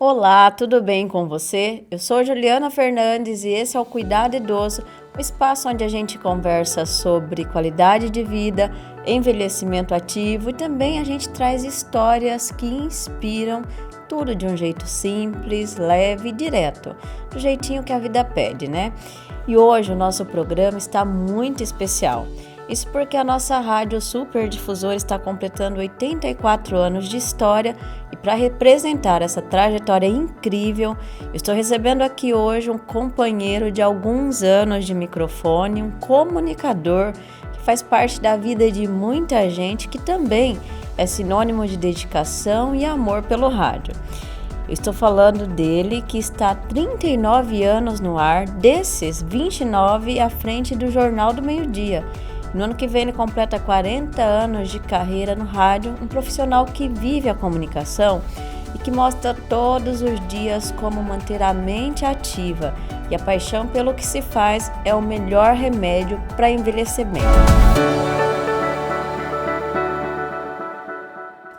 Olá, tudo bem com você? Eu sou Juliana Fernandes e esse é o Cuidado Idoso, o espaço onde a gente conversa sobre qualidade de vida, envelhecimento ativo e também a gente traz histórias que inspiram, tudo de um jeito simples, leve e direto, do jeitinho que a vida pede, né? E hoje o nosso programa está muito especial. Isso porque a nossa rádio Super Difusora está completando 84 anos de história e para representar essa trajetória incrível, eu estou recebendo aqui hoje um companheiro de alguns anos de microfone, um comunicador que faz parte da vida de muita gente que também é sinônimo de dedicação e amor pelo rádio. Eu estou falando dele que está há 39 anos no ar, desses 29 à frente do Jornal do Meio-Dia. No ano que vem ele completa 40 anos de carreira no rádio, um profissional que vive a comunicação e que mostra todos os dias como manter a mente ativa. E a paixão pelo que se faz é o melhor remédio para envelhecimento.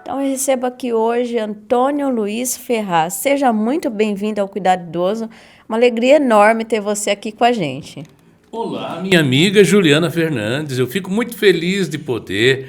Então eu recebo aqui hoje Antônio Luiz Ferraz. Seja muito bem-vindo ao Cuidado Idoso. Uma alegria enorme ter você aqui com a gente. Olá, minha amiga Juliana Fernandes. Eu fico muito feliz de poder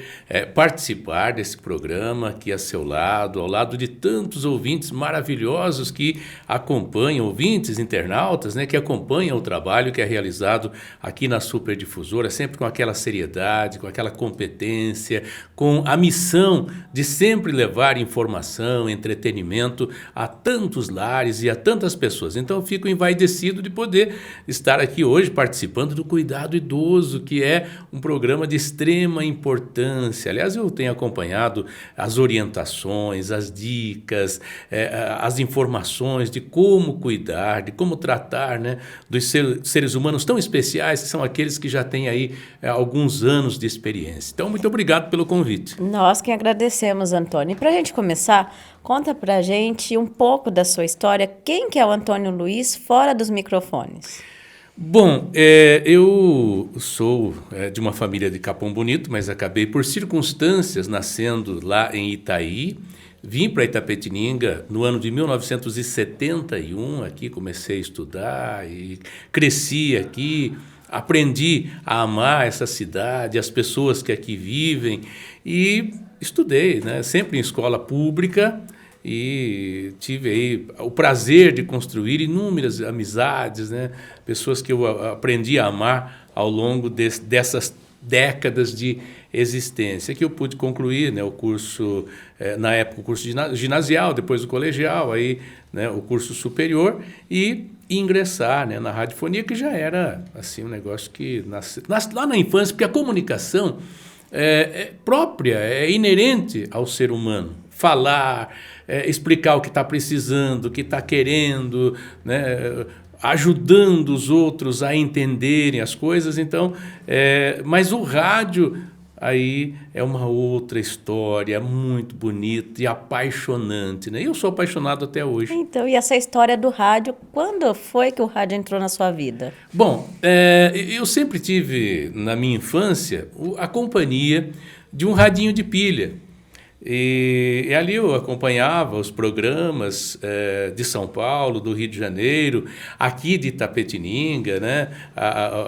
participar desse programa aqui a seu lado, ao lado de tantos ouvintes maravilhosos que acompanham, ouvintes, internautas, né, que acompanham o trabalho que é realizado aqui na Super Difusora, sempre com aquela seriedade, com aquela competência, com a missão de sempre levar informação, entretenimento a tantos lares e a tantas pessoas. Então eu fico envaidecido de poder estar aqui hoje participando do Cuidado Idoso, que é um programa de extrema importância. Aliás, eu tenho acompanhado as orientações, as dicas, as informações de como cuidar, de como tratar, né, dos seres humanos tão especiais, que são aqueles que já têm aí alguns anos de experiência. Então, muito obrigado pelo convite. Nós que agradecemos, Antônio. E para a gente começar, conta para a gente um pouco da sua história. Quem que é o Antônio Luiz fora dos microfones? Bom, eu sou de uma família de Capão Bonito, mas acabei por circunstâncias nascendo lá em Itaí. Vim para Itapetininga no ano de 1971, aqui comecei a estudar e cresci aqui, aprendi a amar essa cidade, as pessoas que aqui vivem e estudei, né, sempre em escola pública. E tive aí o prazer de construir inúmeras amizades, né? Pessoas que eu aprendi a amar ao longo dessas décadas de existência, que eu pude concluir, né, o curso, na época o curso ginasial, depois o colegial, aí, né, o curso superior e ingressar, né, na radiofonia, que já era assim, um negócio que nasce lá na infância, porque a comunicação é própria, é inerente ao ser humano. Falar, explicar o que está precisando, o que está querendo, né, ajudando os outros a entenderem as coisas. Então, mas o rádio aí é uma outra história muito bonita e apaixonante, né? Eu sou apaixonado até hoje. Então, e essa história do rádio, quando foi que o rádio entrou na sua vida? Bom, eu sempre tive na minha infância a companhia de um radinho de pilha. E ali eu acompanhava os programas de São Paulo, do Rio de Janeiro, aqui de Itapetininga, né?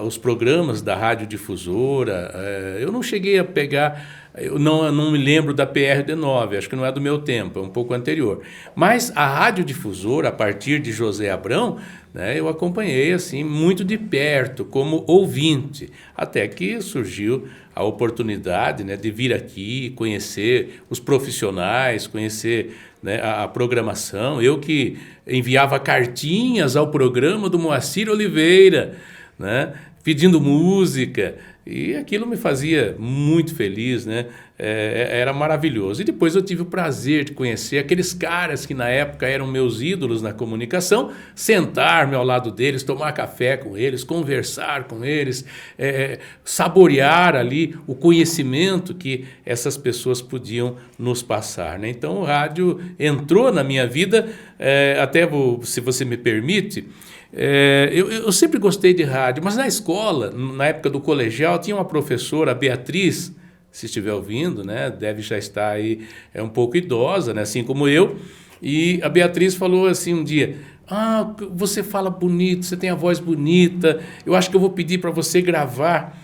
Os programas da Radiodifusora. Eu não cheguei a pegar, eu não me lembro da PRD9, acho que não é do meu tempo, é um pouco anterior. Mas a Radiodifusora, a partir de José Abrão, né, eu acompanhei assim muito de perto, como ouvinte, até que surgiu a oportunidade, né, de vir aqui, conhecer os profissionais, conhecer, né, a programação. Eu que enviava cartinhas ao programa do Moacir Oliveira, né, pedindo música, e aquilo me fazia muito feliz, né? Era maravilhoso. E depois eu tive o prazer de conhecer aqueles caras que na época eram meus ídolos na comunicação, sentar-me ao lado deles, tomar café com eles, conversar com eles, saborear ali o conhecimento que essas pessoas podiam nos passar, né? Então o rádio entrou na minha vida, se você me permite. Eu sempre gostei de rádio, mas na escola, na época do colegial, tinha uma professora, a Beatriz, se estiver ouvindo, né, deve já estar aí um pouco idosa, né, assim como eu, E a Beatriz falou assim um dia: ah, você fala bonito, você tem a voz bonita, eu acho que eu vou pedir para você gravar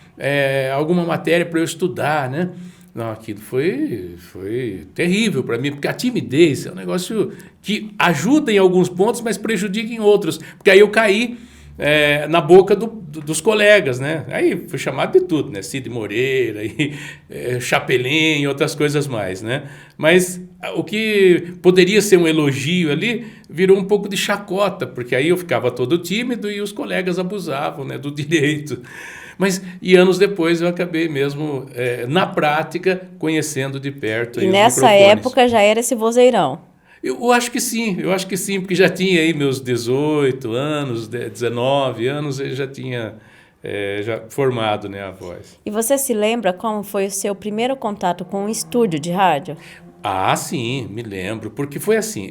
alguma matéria para eu estudar, né? Não, aquilo foi terrível para mim, porque a timidez é um negócio que ajuda em alguns pontos, mas prejudica em outros. Porque aí eu caí na boca dos colegas, né? Aí fui chamado de tudo, né? Cid Moreira, Chapelin e outras coisas mais, né? Mas o que poderia ser um elogio ali virou um pouco de chacota, porque aí eu ficava todo tímido e os colegas abusavam, né, do direito. E anos depois eu acabei mesmo, na prática, conhecendo de perto E aí os nessa microfones. época já era esse vozeirão. Eu acho que sim, porque já tinha aí meus 18 anos, 19 anos, eu já tinha já formado, né, a voz. E você se lembra como foi o seu primeiro contato com um estúdio de rádio? Ah, sim, me lembro, porque foi assim,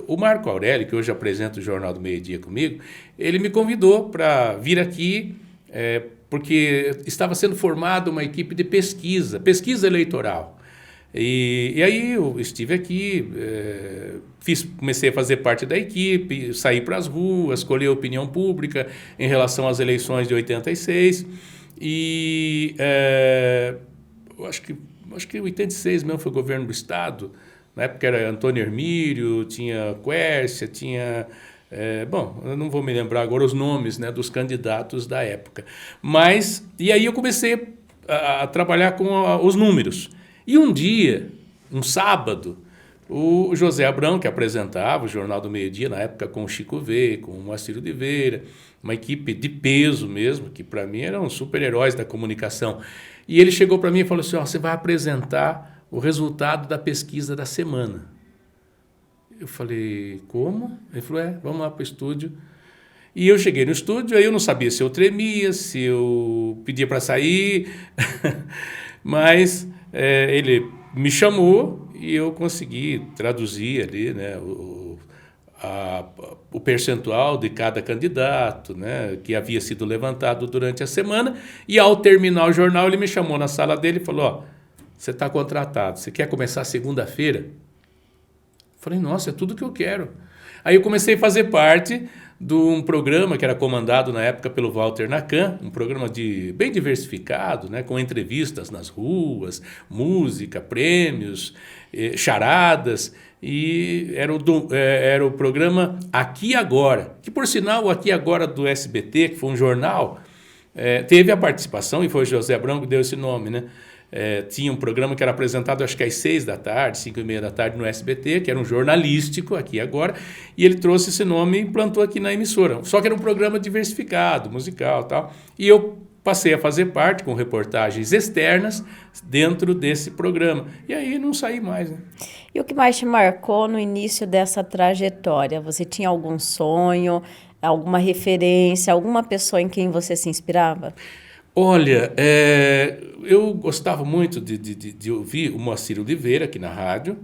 o Marco Aurélio, que hoje apresenta o Jornal do Meio-Dia comigo, ele me convidou para vir aqui, porque estava sendo formada uma equipe de pesquisa eleitoral. E aí eu estive aqui, comecei a fazer parte da equipe, saí para as ruas, colher a opinião pública em relação às eleições de 86, e eu acho que 86 mesmo foi o governo do Estado, na época era Antônio Hermílio, tinha Quércia, tinha... bom, eu não vou me lembrar agora os nomes, né, dos candidatos da época. E aí eu comecei a trabalhar com os números. E um dia, um sábado, o José Abrão, que apresentava o Jornal do Meio-Dia, na época com o Chico V, com o Moacir Oliveira, uma equipe de peso mesmo, que para mim eram super-heróis da comunicação. E ele chegou para mim e falou assim: você vai apresentar o resultado da pesquisa da semana. Eu falei: como? Ele falou: vamos lá para o estúdio. E eu cheguei no estúdio, aí eu não sabia se eu tremia, se eu pedia para sair, mas ele me chamou e eu consegui traduzir ali, né, o percentual de cada candidato, né, que havia sido levantado durante a semana, e ao terminar o jornal ele me chamou na sala dele e falou: você está contratado, você quer começar segunda-feira? Falei: nossa, é tudo que eu quero. Aí eu comecei a fazer parte de um programa que era comandado na época pelo Walter Nacan, um programa bem diversificado, né, com entrevistas nas ruas, música, prêmios, charadas, e era o programa Aqui Agora, que por sinal o Aqui Agora do SBT, que foi um jornal, teve a participação, e foi o José Abrão que deu esse nome, né? Tinha um programa que era apresentado acho que às 6h, 5h30 no SBT, que era um jornalístico, Aqui Agora, e ele trouxe esse nome e implantou aqui na emissora. Só que era um programa diversificado, musical e tal, e eu passei a fazer parte com reportagens externas dentro desse programa. E aí não saí mais, né? E o que mais te marcou no início dessa trajetória? Você tinha algum sonho, alguma referência, alguma pessoa em quem você se inspirava? Olha, eu gostava muito de ouvir o Moacir Oliveira aqui na rádio.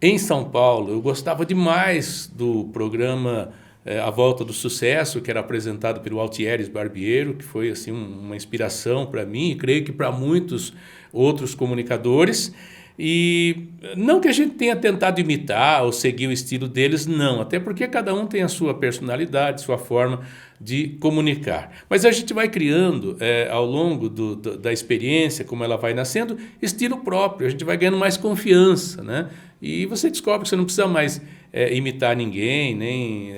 Em São Paulo, eu gostava demais do programa A Volta do Sucesso, que era apresentado pelo Altieres Barbiero, que foi assim, uma inspiração para mim e creio que para muitos outros comunicadores. E não que a gente tenha tentado imitar ou seguir o estilo deles, não, até porque cada um tem a sua personalidade, sua forma de comunicar. Mas a gente vai criando, ao longo da experiência, como ela vai nascendo, estilo próprio, a gente vai ganhando mais confiança, né? E você descobre que você não precisa mais imitar ninguém, nem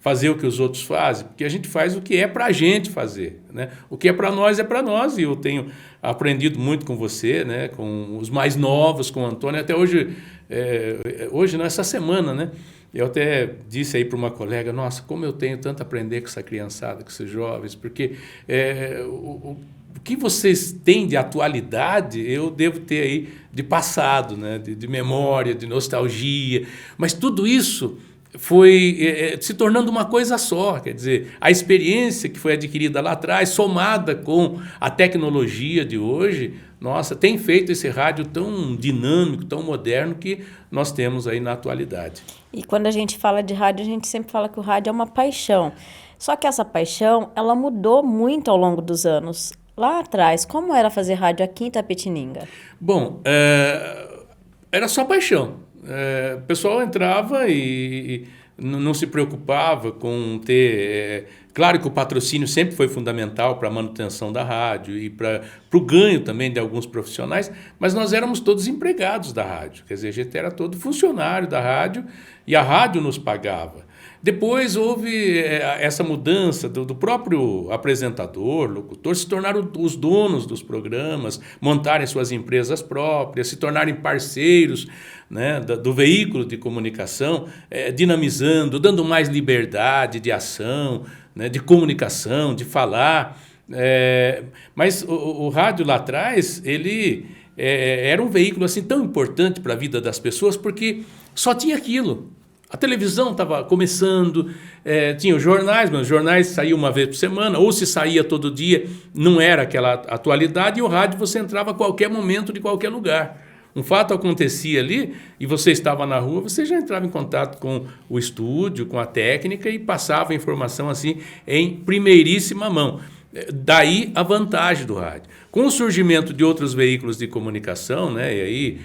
fazer o que os outros fazem, porque a gente faz o que é para a gente fazer, né? O que é para nós, e eu tenho aprendido muito com você, né? Com os mais novos, com o Antônio, até hoje, não, essa semana, né? Eu até disse aí para uma colega: nossa, como eu tenho tanto a aprender com essa criançada, com esses jovens, porque o que vocês têm de atualidade, eu devo ter aí de passado, né? De memória, de nostalgia, mas tudo isso foi se tornando uma coisa só, quer dizer, a experiência que foi adquirida lá atrás, somada com a tecnologia de hoje, nossa, tem feito esse rádio tão dinâmico, tão moderno que nós temos aí na atualidade. E quando a gente fala de rádio, a gente sempre fala que o rádio é uma paixão. Só que essa paixão, ela mudou muito ao longo dos anos. Lá atrás, como era fazer rádio aqui em Itapetininga? Bom, era só paixão. O pessoal entrava e não se preocupava com ter... Claro que o patrocínio sempre foi fundamental para a manutenção da rádio e para o ganho também de alguns profissionais, mas nós éramos todos empregados da rádio, quer dizer, a gente era todo funcionário da rádio e a rádio nos pagava. Depois houve essa mudança do próprio apresentador, locutor, se tornaram os donos dos programas, montarem suas empresas próprias, se tornarem parceiros, né, do veículo de comunicação, dinamizando, dando mais liberdade de ação, né, de comunicação, de falar. Mas o rádio lá atrás, ele era um veículo assim, tão importante para a vida das pessoas, porque só tinha aquilo. A televisão estava começando, tinha os jornais, mas os jornais saíam uma vez por semana, ou se saía todo dia, não era aquela atualidade, e o rádio você entrava a qualquer momento, de qualquer lugar. Um fato acontecia ali, e você estava na rua, você já entrava em contato com o estúdio, com a técnica, e passava a informação assim em primeiríssima mão. Daí a vantagem do rádio. Com o surgimento de outros veículos de comunicação, né, e aí,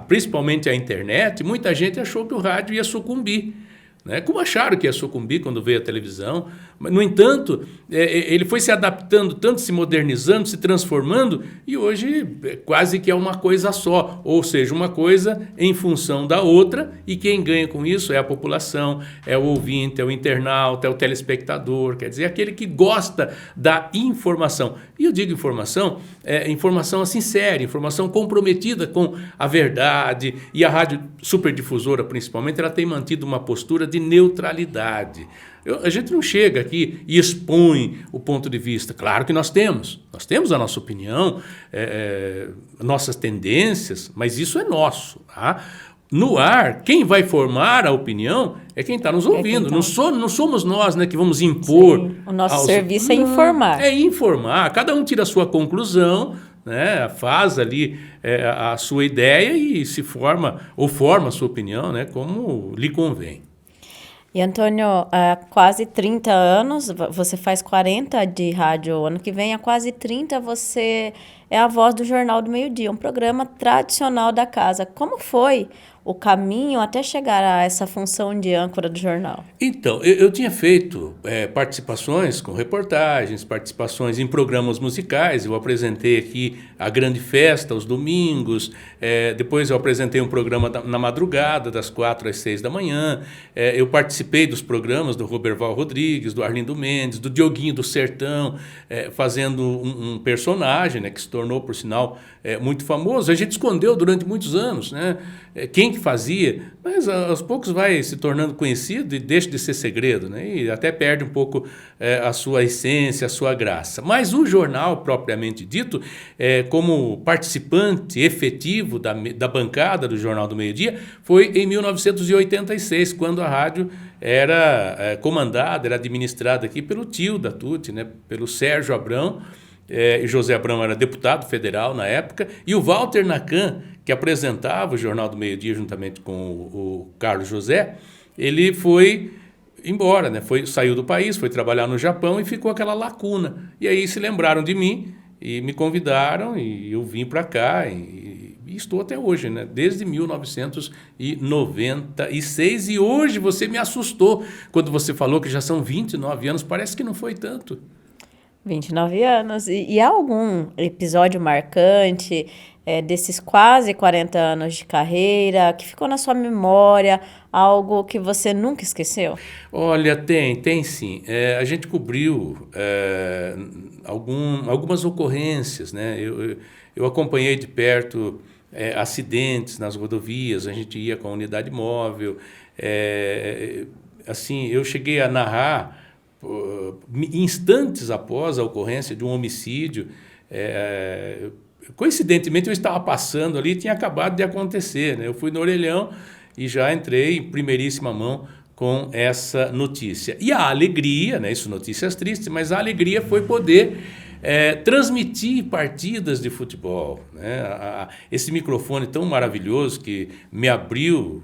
principalmente a internet, muita gente achou que o rádio ia sucumbir. Né? Como acharam que ia sucumbir quando veio a televisão. Mas, no entanto, ele foi se adaptando, tanto se modernizando, se transformando, e hoje quase que é uma coisa só, ou seja, uma coisa em função da outra, e quem ganha com isso é a população, é o ouvinte, é o internauta, é o telespectador, quer dizer, aquele que gosta da informação. E eu digo informação, informação assim séria, informação comprometida com a verdade, e a rádio superdifusora, principalmente, ela tem mantido uma postura de neutralidade. A gente não chega aqui e expõe o ponto de vista. Claro que nós temos a nossa opinião, nossas tendências, mas isso é nosso. Tá? No ar, quem vai formar a opinião é quem está nos ouvindo. Não somos nós, né, que vamos impor. Sim, o nosso serviço é informar. É informar. Cada um tira a sua conclusão, né, faz ali a sua ideia e se forma, ou forma a sua opinião, né, como lhe convém. E, Antônio, há quase 30 anos, você faz 40 de rádio, ano que vem, há quase 30 você é a voz do Jornal do Meio-Dia, um programa tradicional da casa. Como foi o caminho até chegar a essa função de âncora do jornal? Então, eu tinha feito participações com reportagens, participações em programas musicais. Eu apresentei aqui a Grande Festa aos domingos, depois eu apresentei um programa na madrugada, das 4 às 6 da manhã. Eu participei dos programas do Roberval Rodrigues, do Arlindo Mendes, do Dioguinho do Sertão, fazendo um personagem, né, que se tornou, por sinal, muito famoso. A gente escondeu durante muitos anos, né, quem que fazia, mas aos poucos vai se tornando conhecido e deixa de ser segredo, né? E até perde um pouco a sua essência, a sua graça. Mas o jornal, propriamente dito, como participante efetivo da bancada do Jornal do Meio-Dia, foi em 1986, quando a rádio era comandada, era administrada aqui pelo tio da Tuti, né? Pelo Sérgio Abrão. José Abrão era deputado federal na época, e o Walter Nacan, que apresentava o Jornal do Meio-Dia juntamente com o Carlos José, ele foi embora, né? Saiu do país, foi trabalhar no Japão e ficou aquela lacuna. E aí se lembraram de mim e me convidaram e eu vim para cá e estou até hoje, né? Desde 1996, e hoje você me assustou quando você falou que já são 29 anos, parece que não foi tanto. 29 anos. E há algum episódio marcante desses quase 40 anos de carreira que ficou na sua memória, algo que você nunca esqueceu? Olha, tem sim. A gente cobriu algumas ocorrências, né? Eu acompanhei de perto acidentes nas rodovias, a gente ia com a unidade móvel. Assim, eu cheguei a narrar instantes após a ocorrência de um homicídio. Coincidentemente eu estava passando ali e tinha acabado de acontecer, né? Eu fui no orelhão e já entrei em primeiríssima mão com essa notícia. E a alegria, né? Isso, notícias tristes, mas a alegria foi poder transmitir partidas de futebol, né? Esse microfone tão maravilhoso que me abriu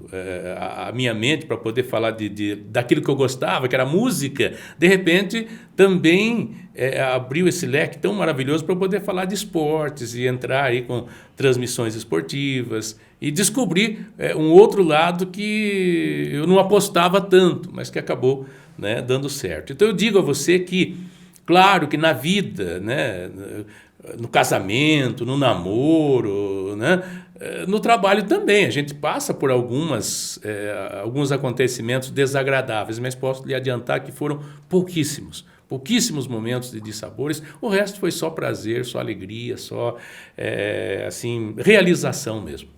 a minha mente para poder falar daquilo que eu gostava, que era música, de repente também abriu esse leque tão maravilhoso para eu poder falar de esportes e entrar aí com transmissões esportivas e descobrir um outro lado que eu não apostava tanto, mas que acabou, né, dando certo. Então eu digo a você que, claro que na vida, né, no casamento, no namoro, né, no trabalho também, a gente passa por alguns acontecimentos desagradáveis, mas posso lhe adiantar que foram pouquíssimos momentos de dissabores, o resto foi só prazer, só alegria, só assim, realização mesmo.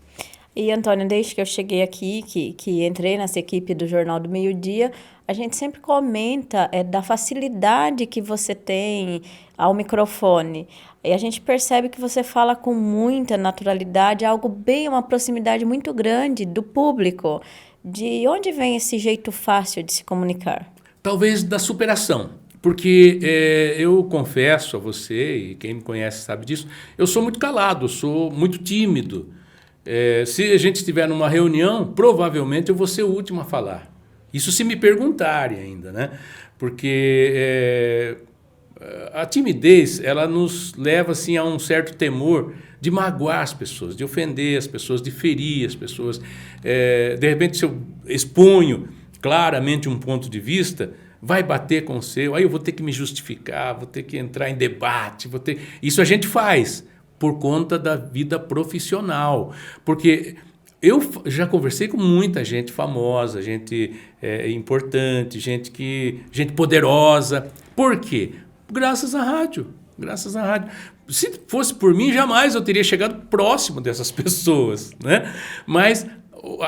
E, Antônio, desde que eu cheguei aqui, que entrei nessa equipe do Jornal do Meio-Dia, a gente sempre comenta da facilidade que você tem ao microfone. E a gente percebe que você fala com muita naturalidade, uma proximidade muito grande do público. De onde vem esse jeito fácil de se comunicar? Talvez da superação. Porque eu confesso a você, e quem me conhece sabe disso, eu sou muito calado, eu sou muito tímido. Se a gente estiver numa reunião, provavelmente eu vou ser o último a falar. Isso se me perguntarem ainda, né? Porque a timidez, ela nos leva assim, a um certo temor de magoar as pessoas, de ofender as pessoas, de ferir as pessoas. De repente, se eu exponho claramente um ponto de vista, vai bater com o seu, aí eu vou ter que me justificar, vou ter que entrar em debate, Isso a gente faz por conta da vida profissional, porque eu já conversei com muita gente famosa, gente importante, gente poderosa. Por quê? Graças à rádio. Se fosse por mim, jamais eu teria chegado próximo dessas pessoas, né? Mas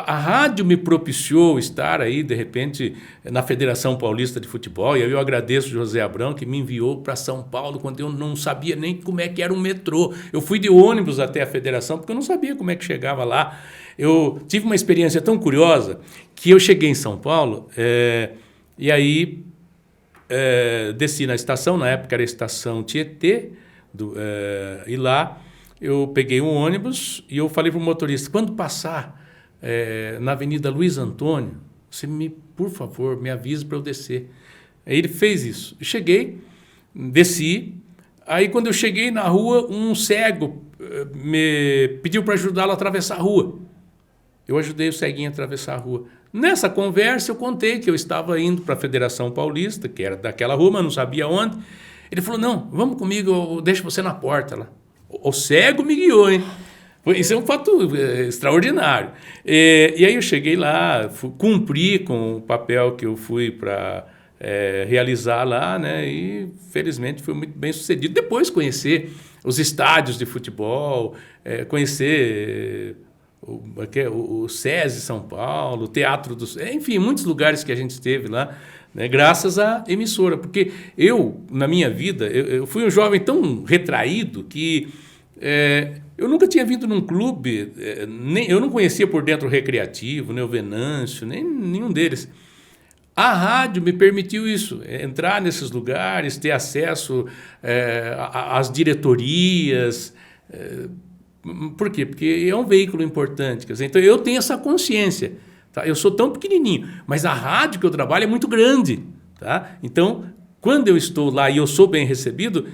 a rádio me propiciou estar aí, de repente, na Federação Paulista de Futebol, e aí eu agradeço o José Abrão, que me enviou para São Paulo quando eu não sabia nem como é que era um metrô. Eu fui de ônibus até a federação, porque eu não sabia como é que chegava lá. Eu tive uma experiência tão curiosa que eu cheguei em São Paulo e aí desci na estação, na época era a estação Tietê, e lá eu peguei um ônibus e eu falei para o motorista, quando passar na Avenida Luiz Antônio, você por favor, me avise para eu descer. Aí ele fez isso. Eu cheguei, desci, aí quando eu cheguei na rua, um cego me pediu para ajudá-lo a atravessar a rua. Eu ajudei o ceguinho a atravessar a rua. Nessa conversa eu contei que eu estava indo para a Federação Paulista, que era daquela rua, mas não sabia onde. Ele falou, não, vamos comigo, eu deixo você na porta lá. O cego me guiou, hein? Isso é um fato extraordinário. E aí eu cheguei lá, cumpri com o papel que eu fui para realizar lá, né? E felizmente foi muito bem sucedido. Depois conhecer os estádios de futebol, conhecer o SESI São Paulo, o Teatro dos... Enfim, muitos lugares que a gente esteve lá, né, graças à emissora. Porque eu, na minha vida, eu fui um jovem tão retraído que... eu nunca tinha vindo num clube, eu não conhecia por dentro o Recreativo, nem o Venâncio, nem nenhum deles. A rádio me permitiu isso, entrar nesses lugares, ter acesso às diretorias. Por quê? Porque é um veículo importante. Quer dizer, então eu tenho essa consciência. Tá? Eu sou tão pequenininho, mas a rádio que eu trabalho é muito grande. Tá? Então, quando eu estou lá e eu sou bem recebido...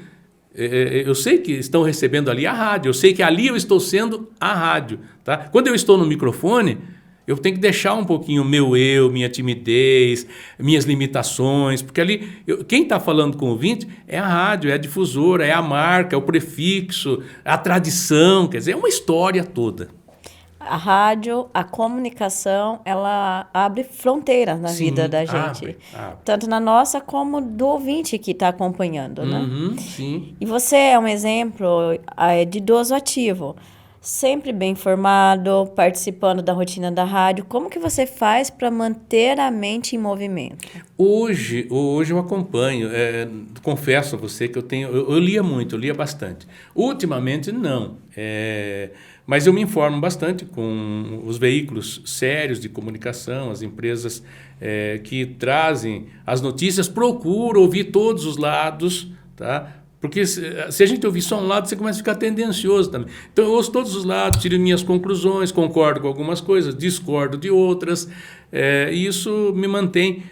eu sei que estão recebendo ali a rádio, eu sei que ali eu estou sendo a rádio. Tá? Quando eu estou no microfone, eu tenho que deixar um pouquinho minha timidez, minhas limitações, porque ali, quem está falando com o ouvinte é a rádio, é a difusora, é a marca, é o prefixo, a tradição, quer dizer, é uma história toda. A rádio, a comunicação, ela abre fronteiras na vida da gente. Abre. Tanto na nossa como do ouvinte que está acompanhando, né? Sim. E você é um exemplo de idoso ativo. Sempre bem informado, participando da rotina da rádio. Como que você faz para manter a mente em movimento? Hoje eu acompanho. Confesso a você que eu lia muito, eu lia bastante. Ultimamente, não. Mas eu me informo bastante com os veículos sérios de comunicação, as empresas que trazem as notícias, procuro ouvir todos os lados, tá? Porque se a gente ouvir só um lado, você começa a ficar tendencioso também. Então eu ouço todos os lados, tiro minhas conclusões, concordo com algumas coisas, discordo de outras, e isso me mantém,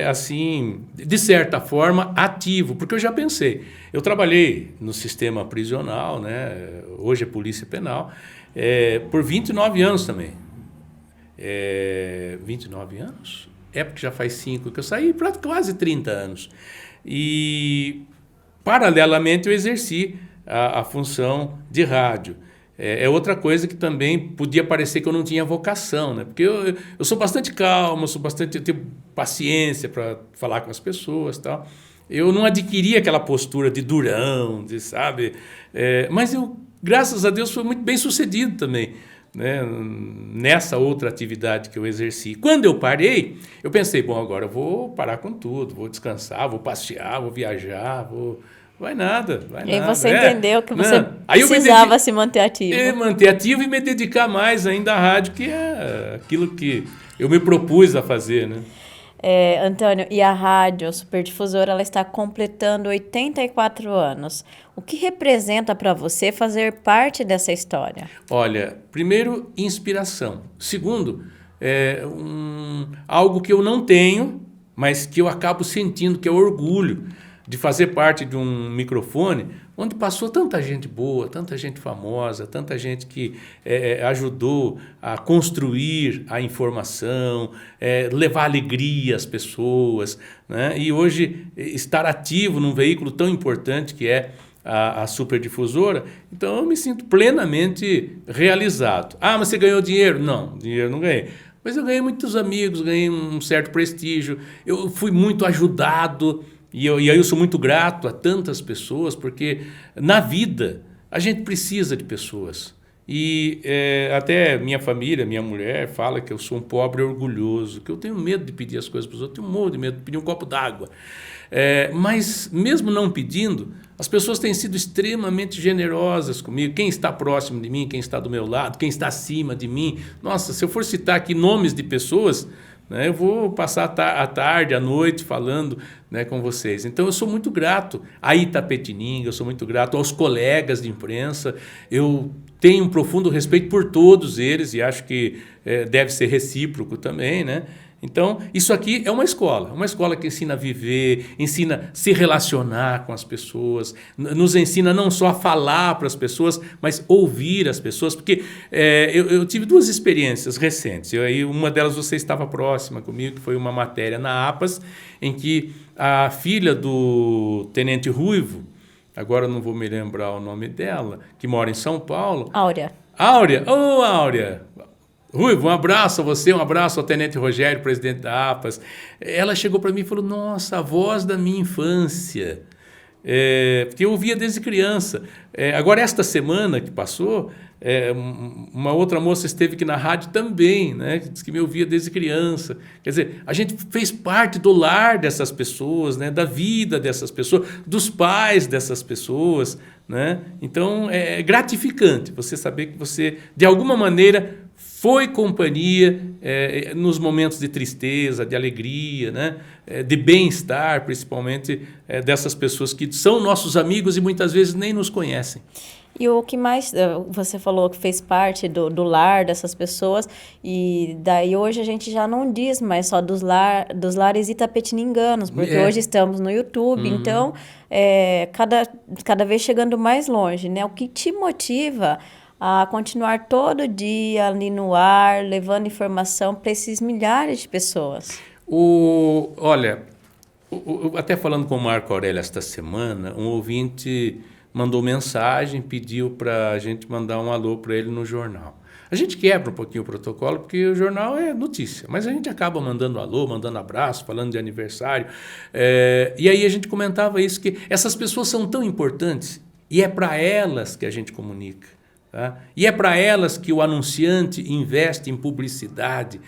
assim, de certa forma, ativo, porque eu já pensei. Eu trabalhei no sistema prisional, né? Hoje é Polícia Penal, por 29 anos também. 29 anos? É porque já faz 5 que eu saí, para quase 30 anos. E, paralelamente, eu exerci a função de rádio. É outra coisa que também podia parecer que eu não tinha vocação, né? Porque eu sou bastante calmo, eu tenho paciência para falar com as pessoas e tal. Eu não adquiri aquela postura de durão, sabe? Mas eu, graças a Deus, fui muito bem sucedido também, né, nessa outra atividade que eu exerci. Quando eu parei, eu pensei, bom, agora eu vou parar com tudo, vou descansar, vou passear, vou viajar, vai nada. E aí você entendeu que você aí precisava se manter ativo. Manter ativo e me dedicar mais ainda à rádio, que é aquilo que eu me propus a fazer, né? Antônio, e a rádio, a Superdifusora, ela está completando 84 anos. O que representa para você fazer parte dessa história? Olha, primeiro, inspiração. Segundo, algo que eu não tenho, mas que eu acabo sentindo, que é orgulho de fazer parte de um microfone onde passou tanta gente boa, tanta gente famosa, tanta gente que ajudou a construir a informação, levar alegria às pessoas, né? E hoje estar ativo num veículo tão importante que é a Superdifusora, então eu me sinto plenamente realizado. Ah, mas você ganhou dinheiro? Não, dinheiro não ganhei. Mas eu ganhei muitos amigos, ganhei um certo prestígio, eu fui muito ajudado. E aí eu sou muito grato a tantas pessoas, porque na vida a gente precisa de pessoas. E até minha família, minha mulher, fala que eu sou um pobre orgulhoso, que eu tenho medo de pedir as coisas para os outros, tenho um monte de medo de pedir um copo d'água. Mas mesmo não pedindo, as pessoas têm sido extremamente generosas comigo. Quem está próximo de mim, quem está do meu lado, quem está acima de mim. Nossa, se eu for citar aqui nomes de pessoas, né, eu vou passar a tarde, a noite falando, né, com vocês. Então eu sou muito grato a Itapetininga, eu sou muito grato aos colegas de imprensa, eu tenho um profundo respeito por todos eles e acho que deve ser recíproco também, né? Então, isso aqui é uma escola que ensina a viver, ensina a se relacionar com as pessoas, nos ensina não só a falar para as pessoas, mas ouvir as pessoas, porque eu tive 2 experiências recentes, uma delas você estava próxima comigo, que foi uma matéria na APAS, em que a filha do Tenente Ruivo, agora eu não vou me lembrar o nome dela, que mora em São Paulo. Áurea. Ô, Áurea! Ruivo, um abraço a você, um abraço ao Tenente Rogério, presidente da APAS. Ela chegou para mim e falou, nossa, a voz da minha infância, porque eu ouvia desde criança. Agora, esta semana que passou, uma outra moça esteve aqui na rádio também, né, que disse que me ouvia desde criança. Quer dizer, a gente fez parte do lar dessas pessoas, né, da vida dessas pessoas, dos pais dessas pessoas, né? Então, é gratificante você saber que você, de alguma maneira, foi companhia nos momentos de tristeza, de alegria, né? De bem-estar, principalmente dessas pessoas que são nossos amigos e muitas vezes nem nos conhecem. E o que mais você falou que fez parte do lar dessas pessoas, e daí hoje a gente já não diz mais só dos lares itapetininganos, porque hoje estamos no YouTube, então cada vez chegando mais longe, né? O que te motiva a continuar todo dia ali no ar, levando informação para esses milhares de pessoas? Olha, até falando com o Marco Aurélio esta semana, um ouvinte mandou mensagem, pediu para a gente mandar um alô para ele no jornal. A gente quebra um pouquinho o protocolo, porque o jornal é notícia, mas a gente acaba mandando alô, mandando abraço, falando de aniversário. E aí a gente comentava isso, que essas pessoas são tão importantes e é para elas que a gente comunica. Tá? E é para elas que o anunciante investe em publicidade,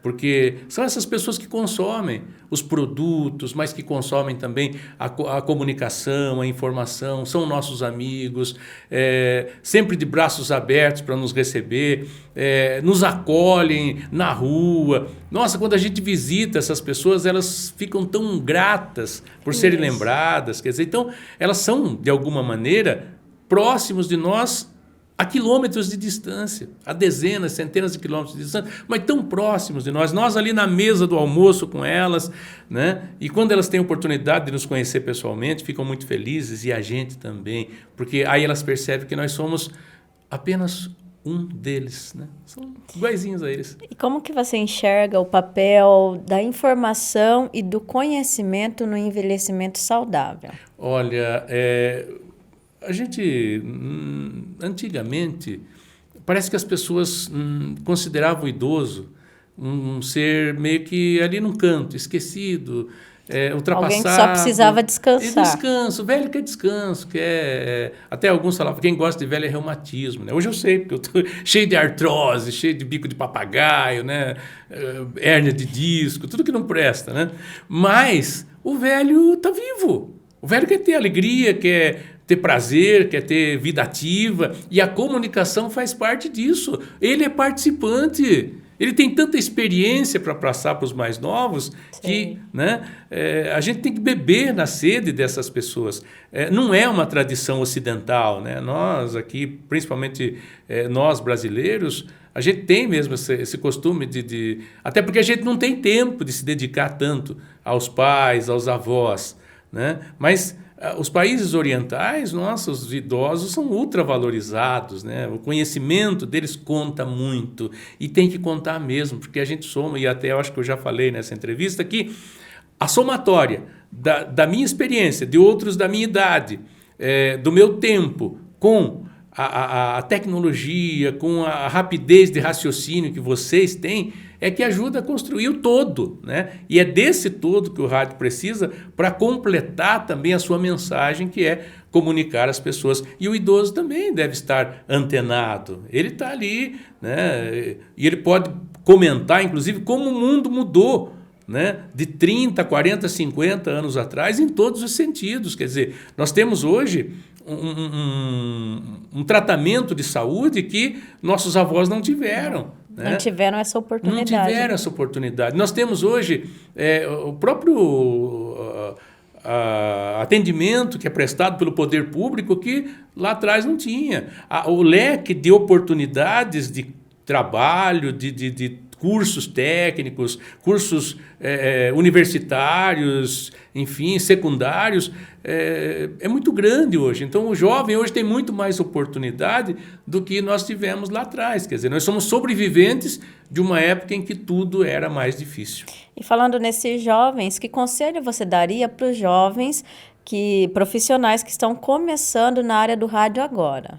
porque são essas pessoas que consomem os produtos, mas que consomem também a comunicação, a informação, são nossos amigos, sempre de braços abertos para nos receber, nos acolhem na rua. Nossa, quando a gente visita essas pessoas, elas ficam tão gratas por serem lembradas, quer dizer, então elas são, de alguma maneira, próximos de nós a quilômetros de distância, a dezenas, centenas de quilômetros de distância, mas tão próximos de nós. Nós ali na mesa do almoço com elas, né? E quando elas têm oportunidade de nos conhecer pessoalmente, ficam muito felizes, e a gente também, porque aí elas percebem que nós somos apenas um deles, né? São iguaizinhos a eles. E como que você enxerga o papel da informação e do conhecimento no envelhecimento saudável? Olha, a gente, antigamente, parece que as pessoas consideravam o idoso um ser meio que ali num canto, esquecido, ultrapassado. Alguém que só precisava descansar. Descanso, velho quer descanso, até alguns falavam, quem gosta de velho é reumatismo, né? Hoje eu sei, porque eu estou cheio de artrose, cheio de bico de papagaio, né? Hérnia de disco, tudo que não presta, né? Mas o velho está vivo. O velho quer ter alegria, quer ter prazer, quer ter vida ativa, e a comunicação faz parte disso. Ele é participante, ele tem tanta experiência para passar para os mais novos. Sim. Que, né, a gente tem que beber na sede dessas pessoas. Não é uma tradição ocidental, né? Nós aqui, principalmente nós brasileiros, a gente tem mesmo esse costume até porque a gente não tem tempo de se dedicar tanto aos pais, aos avós, né? Mas os países orientais, nossos idosos são ultravalorizados, né? O conhecimento deles conta muito, e tem que contar mesmo, porque a gente soma, e até eu acho que eu já falei nessa entrevista, que a somatória da minha experiência, de outros da minha idade, do meu tempo, com a tecnologia, com a rapidez de raciocínio que vocês têm, é que ajuda a construir o todo, né? E é desse todo que o rádio precisa para completar também a sua mensagem, que é comunicar às pessoas. E o idoso também deve estar antenado. Ele está ali, né? E ele pode comentar, inclusive, como o mundo mudou, né? De 30, 40, 50 anos atrás, em todos os sentidos. Quer dizer, nós temos hoje um tratamento de saúde que nossos avós não tiveram. Né? Não tiveram essa oportunidade. Não tiveram essa oportunidade. Nós temos hoje o próprio atendimento que é prestado pelo poder público que lá atrás não tinha. O leque de oportunidades de trabalho, de cursos técnicos, cursos universitários, enfim, secundários, é muito grande hoje. Então, o jovem hoje tem muito mais oportunidade do que nós tivemos lá atrás. Quer dizer, nós somos sobreviventes de uma época em que tudo era mais difícil. E falando nesses jovens, que conselho você daria para os jovens profissionais que estão começando na área do rádio agora?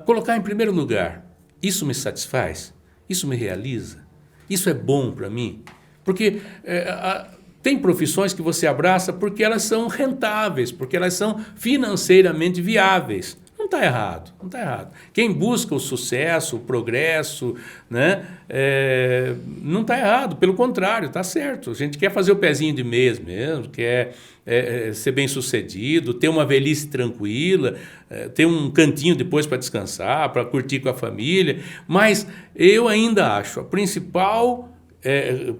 Colocar em primeiro lugar, isso me satisfaz? Isso me realiza? Isso é bom para mim? Porque tem profissões que você abraça porque elas são rentáveis, porque elas são financeiramente viáveis. Não está errado, não está errado. Quem busca o sucesso, o progresso, né, não está errado, pelo contrário, está certo. A gente quer fazer o pezinho de mês mesmo, quer ser bem-sucedido, ter uma velhice tranquila, ter um cantinho depois para descansar, para curtir com a família. Mas eu ainda acho a principal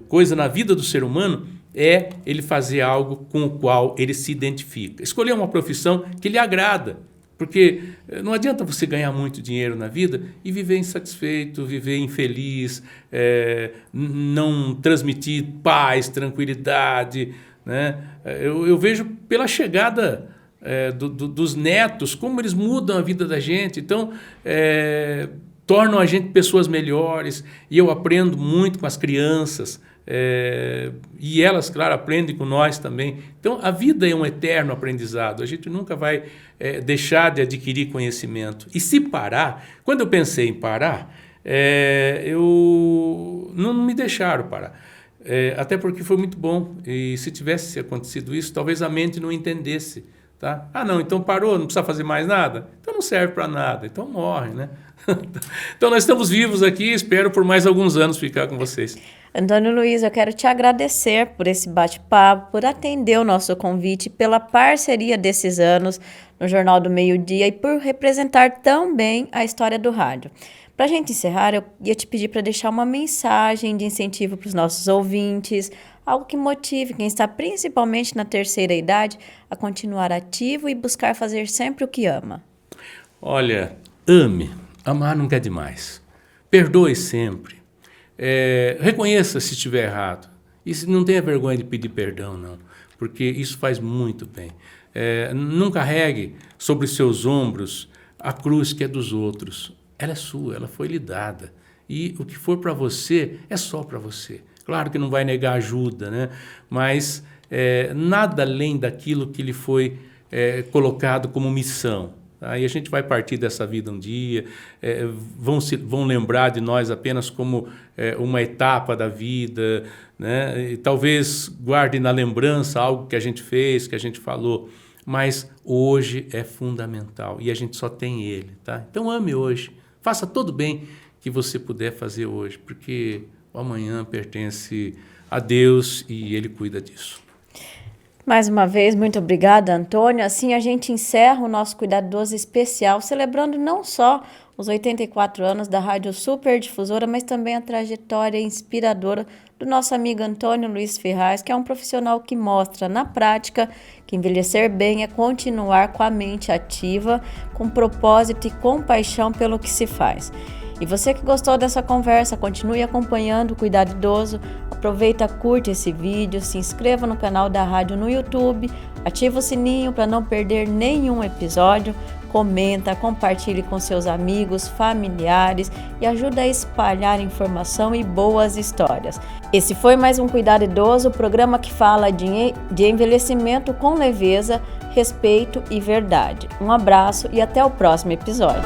coisa na vida do ser humano é ele fazer algo com o qual ele se identifica. Escolher uma profissão que lhe agrada. Porque não adianta você ganhar muito dinheiro na vida e viver insatisfeito, viver infeliz, não transmitir paz, tranquilidade, né? Eu vejo pela chegada dos netos, como eles mudam a vida da gente. Então, tornam a gente pessoas melhores, e eu aprendo muito com as crianças, e elas, claro, aprendem com nós também. Então, a vida é um eterno aprendizado, a gente nunca vai deixar de adquirir conhecimento. E se parar, quando eu pensei em parar, eu não me deixaram parar, até porque foi muito bom, e se tivesse acontecido isso, talvez a mente não entendesse. Tá? Não, então parou, não precisa fazer mais nada? Então não serve para nada, então morre, né? Então nós estamos vivos aqui, espero por mais alguns anos ficar com vocês. Antônio Luiz, eu quero te agradecer por esse bate-papo, por atender o nosso convite, pela parceria desses anos no Jornal do Meio-Dia e por representar tão bem a história do rádio. Para a gente encerrar, eu ia te pedir para deixar uma mensagem de incentivo para os nossos ouvintes, algo que motive quem está principalmente na terceira idade a continuar ativo e buscar fazer sempre o que ama. Olha, ame. Amar nunca é demais. Perdoe sempre. Reconheça se estiver errado. E não tenha vergonha de pedir perdão, não, porque isso faz muito bem. Não carregue sobre seus ombros a cruz que é dos outros. Ela é sua, ela foi lhe dada. E o que for para você, é só para você. Claro que não vai negar ajuda, né? Mas nada além daquilo que lhe foi colocado como missão. Aí a gente vai partir dessa vida um dia, vão lembrar de nós apenas como uma etapa da vida, né? E talvez guardem na lembrança algo que a gente fez, que a gente falou, mas hoje é fundamental e a gente só tem ele, tá? Então ame hoje, faça todo o bem que você puder fazer hoje, porque o amanhã pertence a Deus e Ele cuida disso. Mais uma vez, muito obrigada, Antônio. Assim a gente encerra o nosso Cuidadoso especial, celebrando não só os 84 anos da Rádio Superdifusora, mas também a trajetória inspiradora do nosso amigo Antônio Luiz Ferraz, que é um profissional que mostra na prática que envelhecer bem é continuar com a mente ativa, com propósito e compaixão pelo que se faz. E você que gostou dessa conversa, continue acompanhando o Cuidado Idoso, aproveita, curte esse vídeo, se inscreva no canal da rádio no YouTube, ativa o sininho para não perder nenhum episódio, comenta, compartilhe com seus amigos, familiares e ajuda a espalhar informação e boas histórias. Esse foi mais um Cuidado Idoso, o programa que fala de envelhecimento com leveza, respeito e verdade. Um abraço e até o próximo episódio.